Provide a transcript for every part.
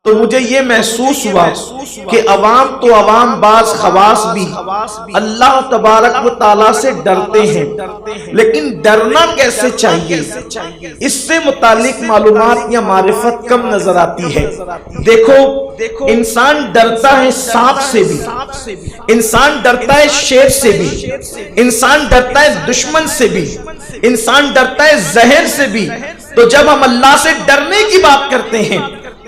تو مجھے یہ محسوس ہوا کہ عوام تو عوام بعض خواص بھی اللہ تبارک و تعالیٰ سے ڈرتے ہیں، لیکن ڈرنا کیسے چاہیے اس سے متعلق معلومات یا معرفت کم نظر آتی ہے۔ دیکھو، انسان ڈرتا ہے سانپ سے بھی، انسان ڈرتا ہے شیر سے بھی، انسان ڈرتا ہے دشمن سے بھی، انسان ڈرتا ہے زہر سے بھی۔ تو جب ہم اللہ سے ڈرنے کی بات کرتے ہیں،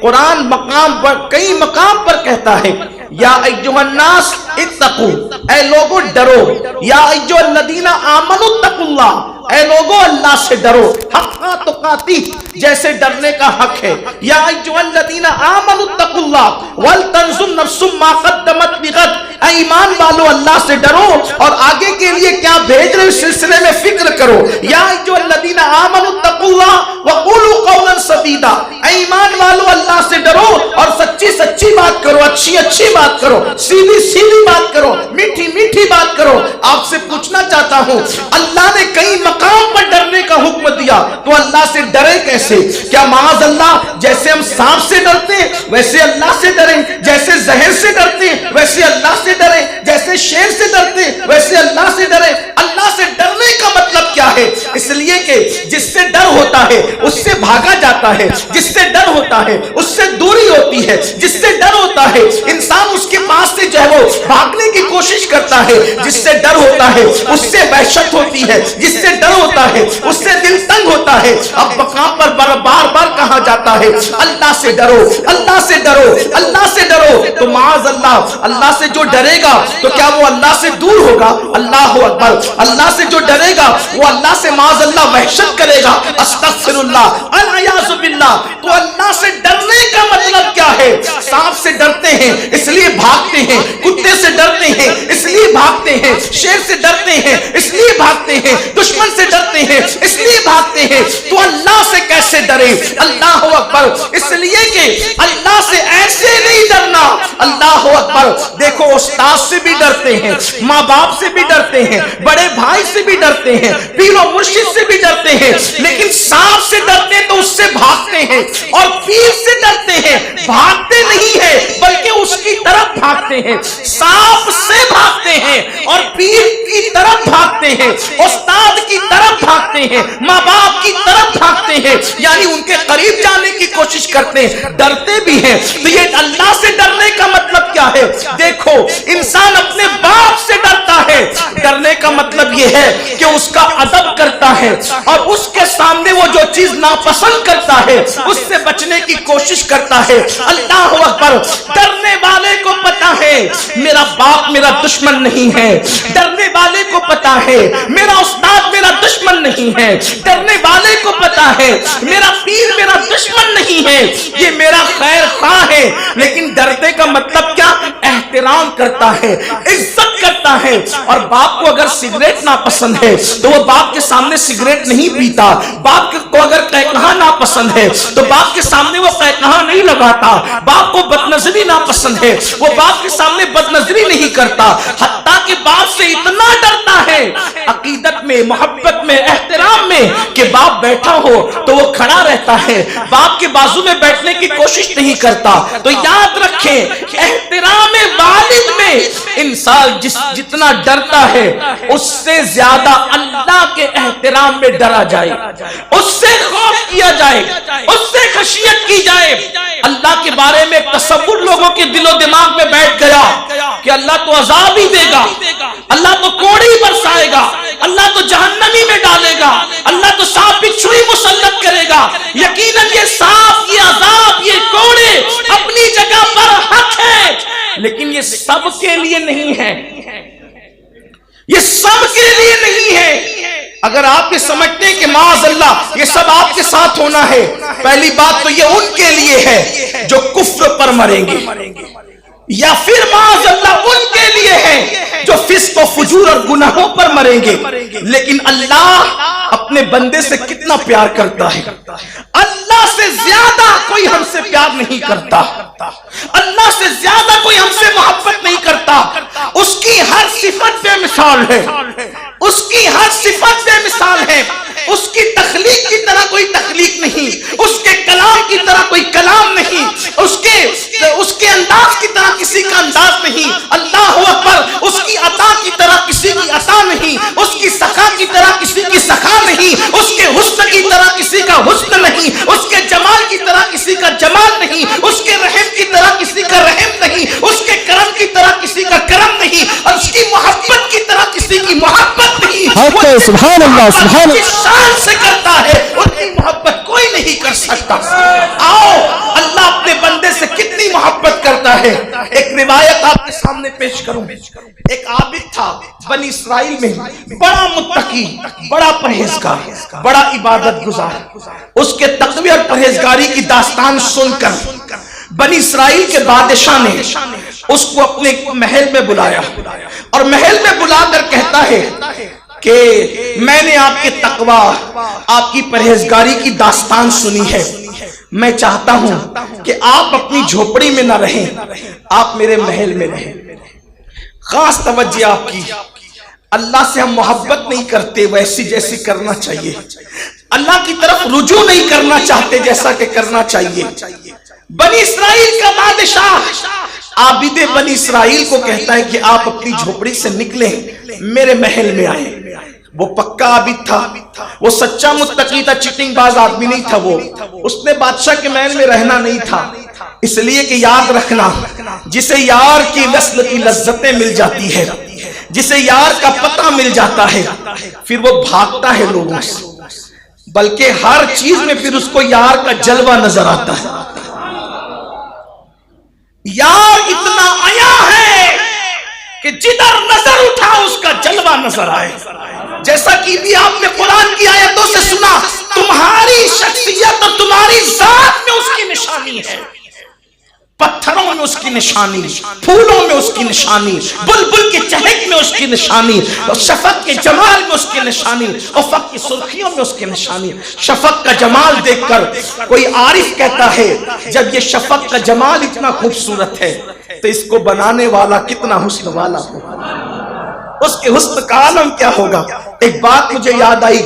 قرآن مقام پر کئی مقام پر کہتا ہے یا ایھا الناس اتقوا، اے لوگو ڈرو، یا ایھا الذین آمنوا اتقوا اللہ، اے لوگو اللہ سے ڈرو، حق تقاتی، جیسے ڈرنے کا حق ہے۔ یا ایھا الذین آمنوا اتقوا اللہ ولتنظر نفس ما قدمت لغد، اے ایمان والو اللہ سے ڈرو اور آگے کے لیے کیا بھیج رہے اس سلسلے میں فکر کرو۔ یا ایھا الذین آمنوا اتقوا اللہ وقولوا قولا سدیدا، اے ایمان والو اللہ سے ڈرو اور سچی سچی بات کرو، اچھی اچھی بات کرو، سیدھی سیدھی بات کرو، میٹھی میٹھی بات کرو۔ آپ سے پوچھنا چاہتا ہوں، اللہ نے کئی مقام پر ڈرنے کا حکم دیا، تو اللہ سے ڈرے کیسے؟ کیا معاذ اللہ جیسے ہم سانپ سے ڈرتے ہیں ویسے اللہ سے ڈریں، جیسے زہر سے ڈرتے ہیں ویسے اللہ سے ڈریں، جیسے شیر سے ڈرتے ہیں ویسے اللہ سے ڈریں؟ اللہ سے ڈرنے کا مطلب کیا ہے؟ اس لیے کہ جس سے ڈر ہوتا ہے اس سے بھاگا جاتا ہے، جس سے ڈر ہوتا ہے اس سے دوری ہوتی ہے، جس سے ڈر ہوتا ہے انسان اس کے پاس سے جو ہے وہ بھاگنے کی کوشش کرتا ہے، جس سے ڈر ہوتا ہے اس سے وحشت ہوتی ہے، جس سے ڈر ہوتا ہے اس سے دل تنگ ہوتا ہے۔ اب مقام پر بار بار کہا جاتا ہے اللہ سے ڈرو، اللہ سے ڈرو، اللہ سے ڈرو۔ تو معاذ اللہ، اللہ سے جو ڈرے گا تو کیا وہ اللہ سے دور ہوگا؟ اللہ اکبر۔ اللہ سے جو ڈرے گا وہ اللہ سے معاذ اللہ وحشت کرے گا، استغفر اللہ، العیاذ باللہ۔ تو اللہ سے ڈرنے کا مطلب کیا ہے؟ سانپ سے ڈرتے ہیں اس لیے بھاگتے ہیں، کتے سے ڈرتے ہیں اس لیے بھاگتے ہیں، شیر سے ڈرتے ہیں اس لیے بھاگتے ہیں، دشمن سے ڈرتے ہیں اس لیے بھاگتے ہیں۔ تو اللہ سے کیسے ڈرے؟ اللہ اکبر۔ اس لیے کہ اللہ سے ایسے نہیں ڈرنا۔ اللہ اکبر۔ دیکھو، استاد سے بھی ڈرتے ہیں، ماں باپ سے بھی ڈرتے ہیں، بڑے بھائی سے بھی ڈرتے ہیں، پیر و مرشد سے بھی ڈرتے ہیں، لیکن سانپ سے ڈرتے تو اس سے بھاگتے ہیں، اور پیر سے ڈرتے ہیں بھاگتے نہیں ہیں بلکہ اس کی طرف بھاگتے ہیں۔ سانپ سے بھاگتے ہیں اور پیر کی طرف بھاگتے ہیں، استاد کی طرف بھاگتے ہیں، ماں باپ کی طرف بھاگتے ہیں، یعنی ان کے قریب جانے کی کوشش کرتے ہیں، ڈرتے بھی ہیں۔ تو یہ اللہ سے ڈرنے کا مطلب کیا ہے؟ دیکھو، انسان اپنے باپ سے ڈرتا ہے، ڈرنے کا مطلب یہ ہے کہ اس کا ادب کرتا ہے اور اس کے سامنے وہ جو چیز ناپسند کرتا ہے اس سے بچنے کی کوشش کرتا ہے۔ اللہ اکبر۔ ڈرنے والے کو پتا ہے میرا باپ میرا دشمن نہیں ہے، ڈرنے والے کو پتا ہے میرا استاد میرا دشمن نہیں ہے، ڈرنے والے کو پتا ہے میرا پیر میرا دشمن نہیں ہے، یہ میرا خیر خواہ ہے۔ لیکن ڈرنے کا مطلب کیا؟ احترام کرتا ہے، عزت کرتا ہے۔ اور باپ کو اگر سگریٹ ناپسند ہے تو وہ باپ کے سامنے سگریٹ نہیں پیتا، باپ کو اگر قہقہا ناپسند ہے تو باپ کے سامنے وہ قہقہا نہیں لگاتا، باپ کو بدنظری ناپسند ہے وہ باپ کے سامنے بدنظری نہیں کرتا، حتیٰ کہ باپ سے اتنا ڈرتا ہے عقیدت میں، محبت میں، احترام میں کہ باپ بیٹھا ہو تو وہ کھڑا رہتا ہے، باپ کے بازو میں بیٹھنے کی کوشش نہیں کرتا۔ تو یاد رکھیں، احترام والد میں انسان جتنا ڈرتا ہے اس سے زیادہ اللہ کے احترام میں ڈرا جائے، اس سے خوف کیا جائے، اس سے خشیت کی جائے۔ اللہ کے بارے میں تصور لوگوں کے دل و دماغ میں بیٹھ گیا کہ اللہ تو عذاب ہی دے گا، اللہ تو کوڑی برسائے گا، اللہ تو جہنمی میں ڈالے گا، اللہ تو سانپ بچھو ہی مسلط کرے گا۔ یقیناً یہ سانپ، یہ عذاب، یہ کوڑے اپنی جگہ پر حق ہے، لیکن یہ سب کے لیے نہیں ہے، یہ سب کے لیے نہیں ہے۔ اگر آپ یہ سمجھتے ہیں کہ معاذ اللہ یہ سب آپ کے ساتھ ہونا ہے، پہلی بات تو یہ ان کے لیے ہے جو کفر پر مریں گے، یا پھر معاذ اللہ ان کے لیے ہے جو فسق و فجور اور گناہوں پر مریں گے۔ لیکن اللہ اپنے بندے سے کتنا پیار کرتا ہے، اللہ سے زیادہ کوئی ہم سے پیار نہیں کرتا، اللہ سے زیادہ کوئی ہم سے محبت نہیں کرتا۔ اس کی ہر صفت بے مثال ہے، اس کی ہر صفت بے مثال ہے، اس کی تخلیق کی طرح کوئی تخلیق نہیں، اس کے کلام کی طرح کوئی کلام نہیں، اس کے اس کے انداز کی طرح کسی کا انداز نہیں، اللہ اکبر، اس کی عطا کی طرح کسی کی عطا نہیں، اس کی سخا کی طرح کسی کی سخا نہیں، اس کے حسن کی طرح کسی کا حسن نہیں، اس کے جمال کی طرح کسی کا جمال نہیں، اس کے رحم کی طرح کسی کا رحم نہیں، اس کے کرم کی طرح کسی کا کرم نہیں، اور اس کی محبت کی طرح کسی کی محبت نہیں۔ سبحان اللہ، سبحان اللہ، شان سے کرتا ہے، ان کی محبت کوئی نہیں کر سکتا۔ آؤ اللہ اپنے بندے سے کتنی محبت کرتا ہے۔ ایک روایت آپ کے سامنے پیش کروں۔ ایک عابد تھا بنی اسرائیل میں، بڑا متقی، بڑا پرہیزگار، بڑا عبادت گزار۔ اس کے تقوی اور پرہیزگاری کی داستان سن کر بنی اسرائیل کے بادشاہ نے اس کو اپنے محل میں بلایا، اور محل میں بلا کر کہتا ہے کہ میں نے آپ کے تقوی، آپ کی پرہیزگاری کی داستان سنی ہے، میں چاہتا ہوں کہ آپ اپنی جھوپڑی میں نہ رہیں، آپ میرے محل میں رہیں۔ خاص توجہ آپ کی، اللہ سے ہم محبت نہیں کرتے ویسی جیسی کرنا چاہیے، اللہ کی طرف رجوع نہیں کرنا چاہتے جیسا کہ کرنا چاہیے۔ بنی اسرائیل کا بادشاہ عابد بنی اسرائیل کو کہتا ہے کہ آپ اپنی جھوپڑی سے نکلیں، میرے محل میں آئیں۔ وہ پکا عابد تھا، وہ سچا متقی تھا، چٹنگ باز آدمی نہیں تھا۔ وہ اس نے بادشاہ کے محل میں رہنا نہیں تھا، اس لیے کہ یاد رکھنا، جسے یار کی نسل کی لذتیں مل جاتی ہے، جسے یار کا پتہ مل جاتا ہے، پھر وہ بھاگتا ہے لوگوں سے، بلکہ ہر چیز میں پھر اس کو یار کا جلوہ نظر آتا ہے۔ یار اتنا آیا ہے کہ جدھر نظر اٹھا اس کا جلوہ نظر آئے، جیسا کہ بھی آپ نے قرآن کی آیتوں سے سنا، تمہاری شخصیت اور تمہاری ذات میں اس کی نشانی ہے، پتھروں میں اس کی نشانی، پھولوں میں اس کی نشانی، بلبل کے چہک میں اس کی نشانی، اور شفق کے جمال میں اس کی نشانی، افق کی سرخیوں میں اس کی نشانی۔ شفق کا جمال دیکھ کر کوئی عارف کہتا ہے جب یہ شفق کا جمال اتنا خوبصورت ہے تو اس کو بنانے والا کتنا حسن والا ہوگا، اس کے حسن کا عالم کیا ہوگا۔ ایک بات مجھے یاد آئی،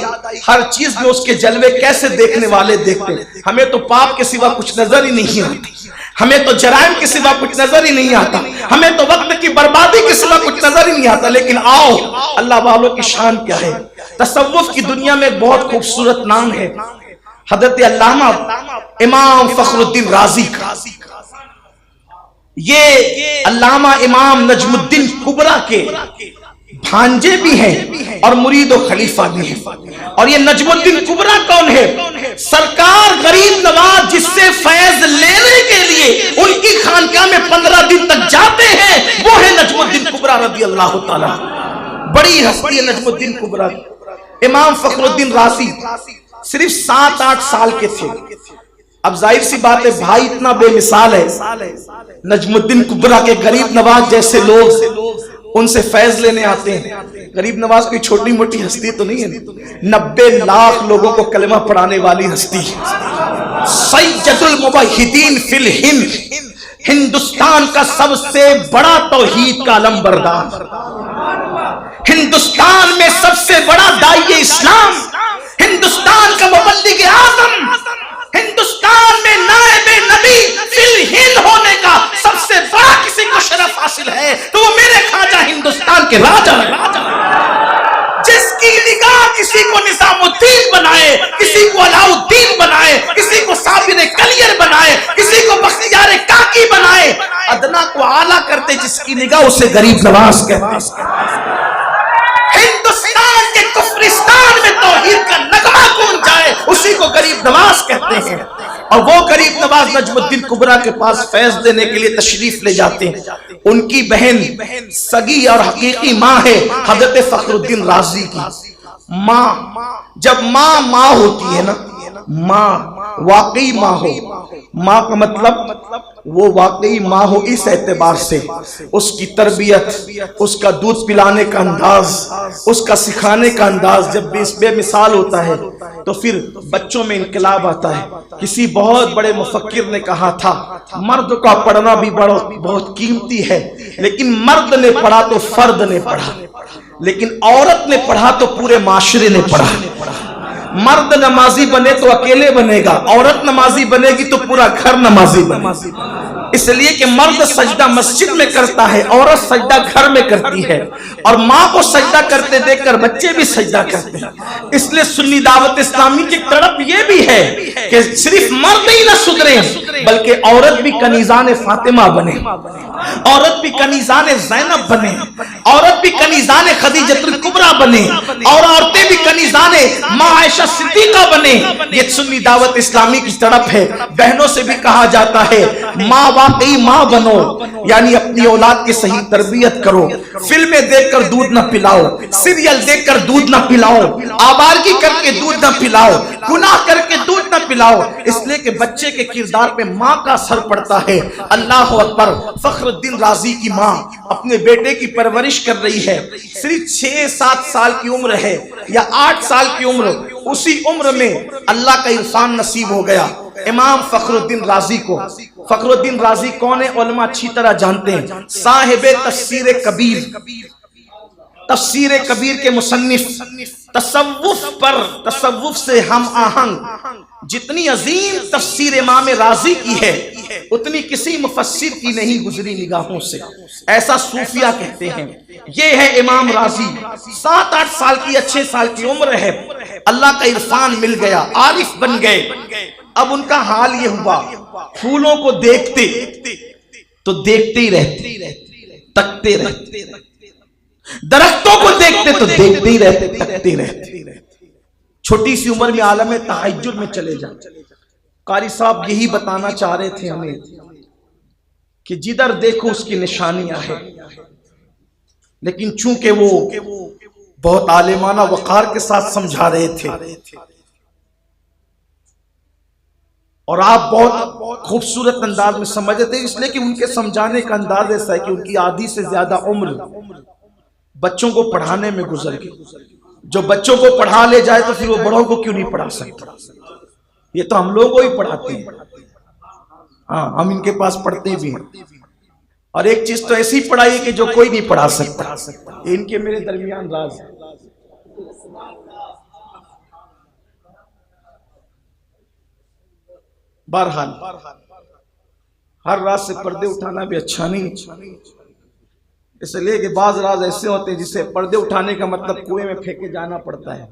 ہر چیز میں اس کے جلوے کیسے دیکھنے والے دیکھتے ہیں۔ ہمیں تو پاپ کے سوا کچھ نظر ہی نہیں آتا، ہمیں تو جرائم کے سوا کچھ نظر ہی نہیں آتا، ہمیں تو وقت کی بربادی کے سوا کچھ نظر ہی نہیں آتا، لیکن آؤ اللہ والوں کی شان کیا ہے۔ تصوف کی دنیا میں ایک بہت خوبصورت نام ہے حضرت علامہ امام فخر الدین رازی کا۔ یہ علامہ امام نجم الدین کبریٰ کے بھانجے بھی ہیں اور مرید و خلیفہ بھی ہیں۔ اور یہ نجم الدین کبریٰ کون ہے؟ سرکار غریب نواز جس سے فیض لینے کے لیے ان کی خانقاہ میں 15 دن تک جاتے ہیں، وہ ہے نجم الدین کبریٰ رضی اللہ تعالیٰ۔ بڑی ہستی ہے نجم الدین کبریٰ۔ امام فخر الدین رازی صرف 7-8 سال کے تھے۔ اب ظاہر سی بات ہے بھائی اتنا بے مثال ہے، نجم الدین کبریٰ کے غریب نواز جیسے لوگ ان سے فیض لینے آتے ہیں۔ غریب نواز کوئی چھوٹی موٹی ہستی تو نہیں ہے، 90 لاکھ لوگوں کو کلمہ پڑھانے والی ہستی، سید الموحدین فی الہند، ہندوستان کا سب سے بڑا توحید کا علمبردار، ہندوستان میں سب سے بڑا داعی اسلام، ہندوستان کا مبلغ اعظم، ہندوستان میں نائب نبی فی الہند ہونے کا سب سے بڑا کسی کو شرف حاصل ہے تو وہ میرے خواجہ ہندوستان کے راجہ ہیں، جس کی نگاہ کسی کو نظام الدین بنائے، کسی کو علاء الدین بنائے، کسی کو صابر کلیر بنائے، کسی کو بختیار کاکی بنائے، ادنا کو اعلیٰ کرتے جس کی نگاہ اسے غریب نواز کہتے ہیں۔ ہندوستان کے کفرستان میں توحید کا نغمہ گونج جائے اسی کو غریب نواز کہتے ہیں۔ اور وہ غریب نواز نجم الدین کبریٰ کے پاس فیض دینے کے لیے تشریف لے جاتے ہیں۔ ان کی بہن سگی اور حقیقی ماں ہے حضرت فخر الدین رازی کی ماں۔ جب ماں ہوتی ہے نا، ماں واقعی ماں ہو، ماں کا مطلب وہ واقعی ماں ہو اس اعتبار سے اس کی تربیت، اس کا دودھ پلانے کا انداز، اس کا سکھانے کا انداز جب بے مثال ہوتا ہے تو پھر بچوں میں انقلاب آتا ہے۔ کسی بہت بڑے مفکر نے کہا تھا مرد کا پڑھنا بھی بہت قیمتی ہے، لیکن مرد نے پڑھا تو فرد نے پڑھا، لیکن عورت نے پڑھا تو پورے معاشرے نے پڑھا۔ مرد نمازی بنے تو اکیلے بنے گا، عورت نمازی بنے گی تو پورا گھر نمازی بنے گا۔ اس لیے کہ مرد سجدہ مسجد میں کرتا ہے، عورت سجدہ گھر میں کرتی ہے، اور ماں کو سجدہ کرتے دیکھ کر بچے بھی سجدہ کرتے ہیں۔ اس لیے سنی دعوت اسلامی کی طرف یہ بھی ہے کہ صرف مرد ہی نہ سدھرے بلکہ عورت بھی کنیزان فاطمہ بنے، عورت بھی کنیزان زینب بنے، عورت بھی کنیزان خدیجہ الکبریٰ بنے، اور عورتیں بھی کنیزان ماں عائشہ صدیقہ بنے۔ یہ سنی دعوت اسلامی کی طرف ہے۔ بہنوں سے بھی کہا جاتا ہے ماں واقعی ماں بنو، یعنی اپنی اولاد کی صحیح تربیت کرو، فلمیں دیکھ کر دودھ نہ پلاؤ، سیریل دیکھ کر دودھ نہ پلاؤ، آوارگی کر کے دودھ نہ پلاؤ، گناہ کر کے دودھ نہ پلاؤ، اس لیے کہ بچے کے کردار پہ ماں کا اثر پڑتا ہے۔ اللہ اکبر۔ فخر الدین رازی کی ماں اپنے بیٹے کی پرورش کر رہی ہے، صرف 6-7 سال کی عمر ہے یا 8 سال کی عمر، اسی عمر میں اللہ کا عرفان نصیب ہو گیا امام فخر الدین رازی کو۔ فخر الدین رازی کون ہے؟ علماء اچھی طرح جانتے ہیں، صاحب تفسیر کبیر، تفسیر کبیر کے مصنف، تصوف سے ہم آہنگ جتنی عظیم تفسیر امام رازی کی ہے اتنی کسی مفسر کی نہیں گزری نگاہوں سے، ایسا صوفیہ کہتے ہیں۔ یہ ہے امام رازی، 7-8 سال کی 6 سال کی عمر ہے، اللہ کا عرفان مل گیا، عارف بن گئے۔ اب ان کا حال یہ ہوا، پھولوں کو دیکھتے تو دیکھتے ہی رہتے، تکتے رہتے، درختوں کو دیکھتے تو دیکھتے ہی رہتے، تکتے رہتے۔ چھوٹی سی عمر میں عالم تہجد میں چلے جاتے۔ قاری صاحب یہی بتانا چاہ رہے تھے ہمیں کہ جدھر دیکھو اس کی نشانیاں ہیں، لیکن چونکہ وہ بہت عالمانہ وقار کے ساتھ سمجھا رہے تھے اور آپ بہت خوبصورت انداز میں سمجھتے تھے، اس لیے کہ ان کے سمجھانے کا انداز ایسا ہے کہ ان کی آدھی سے زیادہ عمر بچوں کو پڑھانے میں گزر گئی۔ جو بچوں کو پڑھا لے جائے تو پھر وہ بڑوں کو کیوں نہیں پڑھا سکتا؟ یہ تو ہم لوگوں کو ہی پڑھاتے ہیں، ہاں ہم ان کے پاس پڑھتے بھی ہیں۔ اور ایک چیز تو ایسی پڑھائی کہ جو کوئی نہیں پڑھا سکتا، ان کے میرے درمیان راز ہے۔ بہرحال ہر راز سے پردے اٹھانا بھی اچھا نہیں، اس لیے کہ بعض راز ایسے ہوتے ہیں جسے پردے اٹھانے کا مطلب کنویں میں پھینکے جانا پڑتا ہے،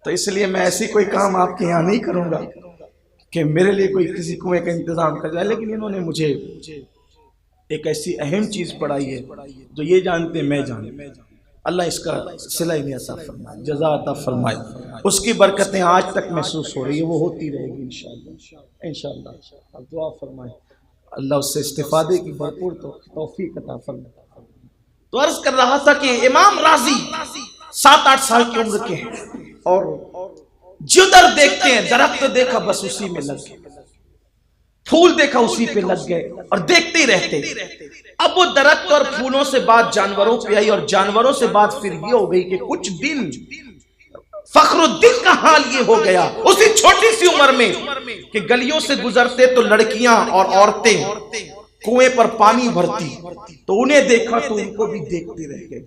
تو اس لیے میں ایسی کوئی کام آپ کے یہاں نہیں کروں گا کہ میرے لیے کوئی کسی کنویں کا انتظام کر جائے، لیکن انہوں نے مجھے ایک ایسی اہم چیز پڑھائی ہے جو یہ جانتے ہیں میں جانتا، اللہ اس کا صلہ انہیں عطا فرمائے، جزا عطا فرمائے، اس کی برکتیں آج تک محسوس ہو رہی ہے، وہ ہوتی رہے گی انشاءاللہ۔ اب دعا فرمائے اللہ اس سے استفادے کی بھرپور توفیق عطا فرمائے۔ تو عرض کر رہا تھا کہ امام رازی 7-8 سال کی عمر کے ہیں اور جدھر دیکھتے ہیں درخت دیکھا بس اسی میں لگ گئے، پھول دیکھا اسی پہ لگ گئے اور دیکھتے ہی رہتے۔ اب وہ درخت اور پھولوں سے بات جانوروں پہ آئی اور جانوروں سے بات پھر یہ ہو گئی کہ کچھ دن فخر الدین کا حال یہ ہو گیا اسی چھوٹی سی عمر میں کہ گلیوں سے گزرتے تو لڑکیاں اور عورتیں کنویں پر پانی بھرتی تو انہیں دیکھا تو ان کو بھی دیکھتے رہ گئے۔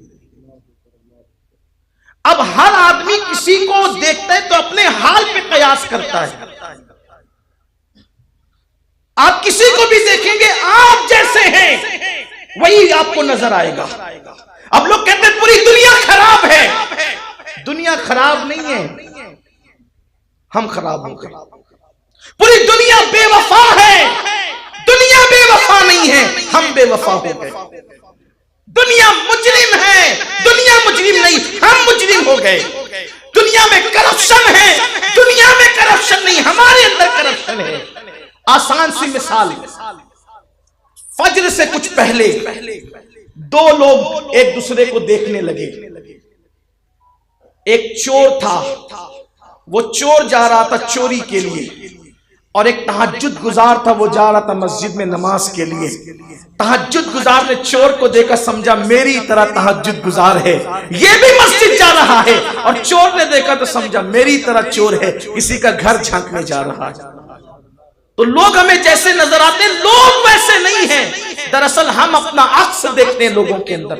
اب ہر آدمی کسی کو دیکھتا ہے تو اپنے حال پہ قیاس کرتا ہے۔ آپ کسی کو بھی دیکھیں گے آپ جیسے ہیں وہی آپ کو نظر آئے گا۔ اب لوگ کہتے ہیں پوری دنیا خراب ہے، دنیا خراب نہیں ہے، ہم خراب ہو گئے۔ پوری دنیا بے وفا ہے، دنیا بے وفا نہیں ہے، ہم بے وفا ہو گئے۔ دنیا مجرم ہے، دنیا مجرم نہیں، ہم مجرم ہو گئے۔ دنیا میں کرپشن ہے، دنیا میں کرپشن نہیں، ہمارے اندر کرپشن ہے۔ آسان سی مثال، فجر سے کچھ پہلے دو لوگ ایک دوسرے کو دیکھنے لگے۔ ایک چور تھا، وہ چور جا رہا تھا چوری کے لیے، اور ایک تہجد گزار تھا، وہ جا رہا تھا مسجد میں نماز کے لیے۔ تہجد گزار نے چور کو دیکھا، سمجھا میری طرح تہجد گزار ہے، یہ بھی مسجد جا رہا ہے، اور چور نے دیکھا تو سمجھا میری طرح چور ہے، کسی کا گھر جھانکنے جا رہا ہے۔ تو لوگ ہمیں جیسے نظر آتے ہیں لوگ ویسے نہیں ہیں، دراصل ہم اپنا عکس دیکھتے ہیں لوگوں کے اندر۔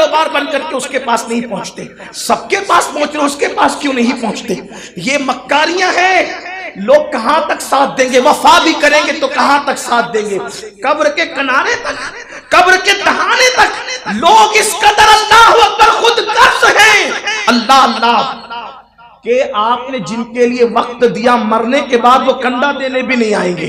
کاروبار بن کر کے اس کے پاس نہیں پہنچتے؟ سب کے پاس پہنچ رہے، اس کے پاس کیوں نہیں پہنچتے؟ یہ مکاریاں ہیں۔ لوگ کہاں تک ساتھ دیں گے؟ وفا بھی کریں گے تو کہاں تک ساتھ دیں گے؟ قبر کے کنارے تک، قبر کے دہانے تک لوگ اس قدر اللہ اکبر خود قرض ہیں، اللہ اللہ، کہ آپ نے جن کے لیے وقت دیا مرنے کے بعد وہ کنڈا دینے بھی نہیں آئیں گے،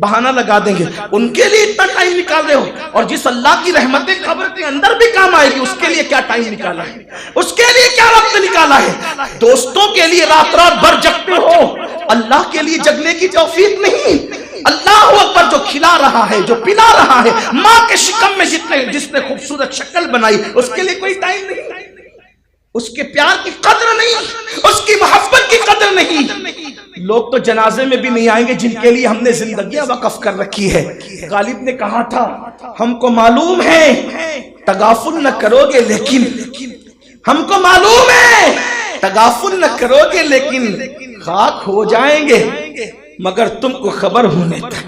بہانہ لگا دیں گے، ان کے لیے اتنا ٹائم نکال رہے ہو۔ اور جس اللہ کی رحمتیں قبر کے اندر بھی کام آئے گی، اس کے لیے کیا ٹائم نکالا ہے؟ اس کے لیے کیا وقت نکالا ہے؟ دوستوں کے لیے رات رات بھر جگتے ہو، اللہ کے لیے جگنے کی توفیق نہیں۔ اللہ اکبر، جو کھلا رہا ہے، جو پلا رہا ہے، ماں کے شکم میں جس نے خوبصورت شکل بنائی، اس کے لیے کوئی ٹائم نہیں، اس کے پیار کی قدر نہیں، اس کی محبت کی قدر نہیں۔ لوگ تو جنازے میں بھی نہیں آئیں گے جن کے لیے ہم نے زندگیاں وقف کر رکھی ہے۔ غالب نے کہا تھا ہم کو معلوم ہے تغافل نہ کرو گے، لیکن ہم کو معلوم ہے تغافل نہ کرو گے، لیکن خاک ہو جائیں گے مگر تم کو خبر ہونے تک،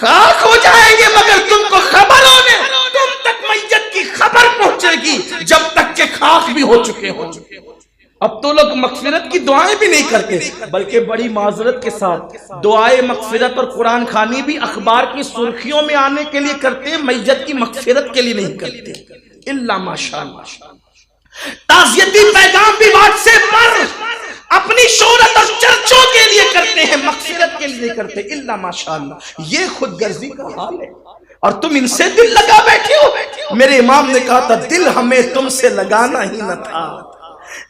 خاک ہو جائیں گے مگر تم کو خبر ہونے تم تک میت کی خبر پہنچے گی جب تک کہ خاک بھی ہو چکے ہو۔ اب تو لوگ مغفرت کی دعائیں بھی نہیں کرتے، بلکہ بڑی معذرت کے ساتھ دعائیں مغفرت اور قرآن خوانی بھی اخبار کی سرخیوں میں آنے کے لیے کرتے ہیں، میت کی مغفرت کے لیے نہیں کرتے، الا ماشاءاللہ۔ تعزیتی پیغام بھی واٹس ایپ پر اپنی شہرت اور چرچوں کے لیے کرتے ہیں، مغفرت کے لیے نہیں کرتے، الا ماشاءاللہ۔ یہ خود غرضی کا حال ہے، اور تم ان سے دل لگا بیٹھے ہو۔ میرے امام نے کہا تھا دل ہمیں تم سے لگانا ہی نہ تھا،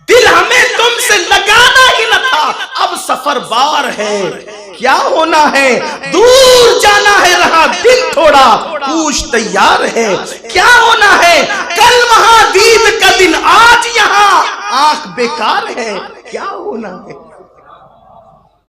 دل ہمیں تم سے لگانا ہی نہ تھا، اب سفر بار ہے، کیا ہونا ہے؟ دور جانا ہے، رہا دل تھوڑا، پوچھ تیار ہے، کیا ہونا ہے؟ کل وہاں دید کا دن، آج یہاں آنکھ بیکار ہے، کیا ہونا ہے؟